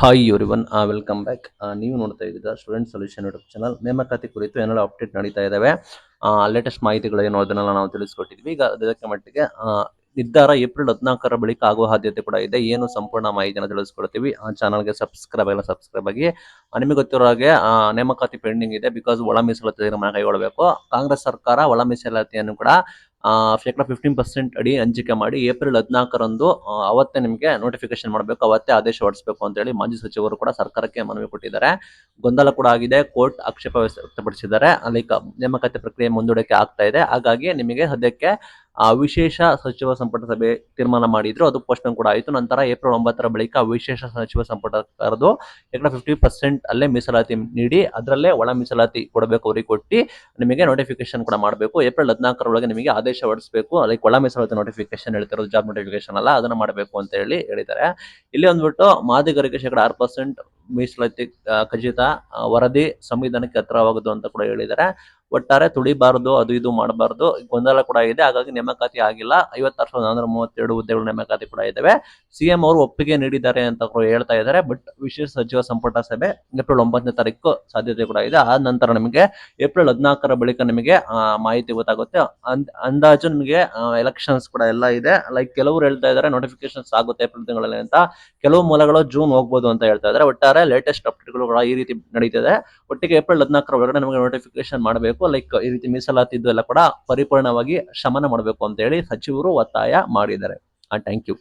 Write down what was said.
Hi everyone, welcome back. ನೀವು ನೋಡ್ತಾ ಇದ್ದೀರಾ ಸ್ಟೂಡೆಂಟ್ ಸೊಲ್ಯೂಷನ್ ಯೂಟ್ಯೂಬ್ ಚಾನಲ್. ನೇಮಕಾತಿ ಕುರಿತು ಏನೆಲ್ಲ ಅಪ್ಡೇಟ್ ನಡೀತಾ ಇದ್ದಾವೆ, ಲೇಟೆಸ್ಟ್ ಮಾಹಿತಿಗಳು ಏನು ಅದನ್ನೆಲ್ಲ ನಾವು ತಿಳಿಸ್ಕೊಟ್ಟಿದ್ವಿ. ಈಗ ಅದಕ್ಕೆ ಮಟ್ಟಿಗೆ ನಿರ್ಧಾರ ಏಪ್ರಿಲ್ 14 ಬಳಿಕ ಆಗುವ ಸಾಧ್ಯತೆ ಕೂಡ ಇದೆ. ಏನು ಸಂಪೂರ್ಣ ಮಾಹಿತಿಯನ್ನು ತಿಳಿಸ್ಕೊಡ್ತೀವಿ. ಚಾನಲ್ಗೆ ಸಬ್ಸ್ಕ್ರೈಬ್ ಆಗಿ. ನಿಮಗೆ ಗೊತ್ತಿರೋ ಹಾಗೆ ನೇಮಕಾತಿ ಪೆಂಡಿಂಗ್ ಇದೆ. ಬಿಕಾಸ್ ಒಳ ಮೀಸಲಾತಿ ತೀರ್ಮಾನ ಕೈಗೊಳ್ಳಬೇಕು. ಕಾಂಗ್ರೆಸ್ ಸರ್ಕಾರ ಒಳ ಮೀಸಲಾತಿಯನ್ನು ಕೂಡ 15% ಅಡಿ ಹಂಚಿಕೆ ಮಾಡಿ ಏಪ್ರಿಲ್ 14ರಂದು ಅವತ್ತೇ ನಿಮಗೆ ನೋಟಿಫಿಕೇಶನ್ ಮಾಡಬೇಕು, ಅವತ್ತೇ ಆದೇಶ ಹೊರಡಿಸಬೇಕು ಅಂತ ಹೇಳಿ ಮಾಜಿ ಸಚಿವರು ಕೂಡ ಸರ್ಕಾರಕ್ಕೆ ಮನವಿ ಕೊಟ್ಟಿದ್ದಾರೆ. ಗೊಂದಲ ಕೂಡ ಆಗಿದೆ. ಕೋರ್ಟ್ ಆಕ್ಷೇಪ ವ್ಯಕ್ತಪಡಿಸಿದ್ದಾರೆ. ಲೈಕ್ ನೇಮಕಾತಿ ಪ್ರಕ್ರಿಯೆ ಮುಂದೂಡಿಕೆ ಆಗ್ತಾ ಇದೆ. ಹಾಗಾಗಿ ನಿಮಗೆ ಸದ್ಯಕ್ಕೆ ವಿಶೇಷ ಸಚಿವ ಸಂಪುಟ ಸಭೆ ತೀರ್ಮಾನ ಮಾಡಿದ್ರು, ಅದು ಪೋಸ್ಟ್ಪೋನ್ ಕೂಡ ಆಯಿತು. ನಂತರ ಏಪ್ರಿಲ್ 9ರ ಬಳಿಕ ವಿಶೇಷ ಸಚಿವ ಸಂಪುಟ ಕರೆದು 50% ಅಲ್ಲೇ ಮೀಸಲಾತಿ ನೀಡಿ ಅದರಲ್ಲೇ ಒಳ ಮೀಸಲಾತಿ ಕೊಡಬೇಕು, ಅವರಿಗೆ ಕೊಟ್ಟು ನಿಮಗೆ ನೋಟಿಫಿಕೇಶನ್ ಕೂಡ ಮಾಡಬೇಕು. ಏಪ್ರಿಲ್ 14ರೊಳಗೆ ನಿಮಗೆ ಆದೇಶ ಹೊರಡಿಸಬೇಕು. ಲೈಕ್ ಒಳ ಮೀಸಲಾತಿ ನೋಟಿಫಿಕೇಶನ್ ಹೇಳ್ತಿರೋದು, ಜಾಬ್ ನೋಟಿಫಿಕೇಶನ್ ಅಲ್ಲ, ಅದನ್ನ ಮಾಡಬೇಕು ಅಂತ ಹೇಳಿದ್ದಾರೆ. ಇಲ್ಲಿ ಅಂದ್ಬಿಟ್ಟು ಮಾದಿಗರಿಗೆ 6% ಮೀಸಲಾತಿ ಖಚಿತ, ವರದಿ ಸಂವಿಧಾನಕ್ಕೆ ಹತ್ರವಾಗುದು ಅಂತ ಕೂಡ ಹೇಳಿದ್ದಾರೆ. ಒಟ್ಟಾರೆ ತುಳಿಬಾರದು, ಅದು ಇದು ಮಾಡಬಾರದು, ಗೊಂದಲ ಕೂಡ ಇದೆ. ಹಾಗಾಗಿ ನೇಮಕಾತಿ ಆಗಿಲ್ಲ. 56,432 ಹುದ್ದೆಗಳು ನೇಮಕಾತಿ ಕೂಡ ಇದಾವೆ. ಸಿಎಂ ಅವರು ಒಪ್ಪಿಗೆ ನೀಡಿದ್ದಾರೆ ಅಂತ ಕೂಡ ಹೇಳ್ತಾ ಇದ್ದಾರೆ. ಬಟ್ ವಿಶೇಷ ಸಚಿವ ಸಂಪುಟ ಸಭೆ ಏಪ್ರಿಲ್ 9ನೇ ತಾರೀಕು ಸಾಧ್ಯತೆ ಕೂಡ ಇದೆ. ಆ ನಂತರ ನಿಮಗೆ ಏಪ್ರಿಲ್ 14ರ ಬಳಿಕ ನಿಮಗೆ ಮಾಹಿತಿ ಗೊತ್ತಾಗುತ್ತೆ. ಅಂದಾಜು ನಿಮಗೆ ಎಲೆಕ್ಷನ್ಸ್ ಕೂಡ ಎಲ್ಲ ಇದೆ. ಲೈಕ್ ಕೆಲವರು ಹೇಳ್ತಾ ಇದ್ದಾರೆ ನೋಟಿಫಿಕೇಶನ್ಸ್ ಆಗುತ್ತೆ ಏಪ್ರಿಲ್ ತಿಂಗಳಲ್ಲಿ ಅಂತ, ಕೆಲವು ಮೂಲಗಳು ಜೂನ್ ಹೋಗ್ಬೋದು ಅಂತ ಹೇಳ್ತಾ ಇದ್ದಾರೆ. ಒಟ್ಟಾರೆ ಲೇಟೆಸ್ಟ್ ಅಪ್ಡೇಟ್ಗಳು ಕೂಡ ಈ ರೀತಿ ನಡೀತಿದೆ. ಒಟ್ಟಿಗೆ ಏಪ್ರಿಲ್ 14ರ ಒಳಗಡೆ ನಮಗೆ ನೋಟಿಫಿಕೇಶನ್ ಮಾಡಬೇಕು. ಲೈಕ್ ಈ ರೀತಿ ಮೀಸಲಾತಿದ್ದು ಎಲ್ಲ ಕೂಡ ಪರಿಪೂರ್ಣವಾಗಿ ಶಮನ ಮಾಡಬೇಕು ಅಂತ ಹೇಳಿ ಸಚಿವರು ಒತ್ತಾಯ ಮಾಡಿದ್ದಾರೆ. Thank you.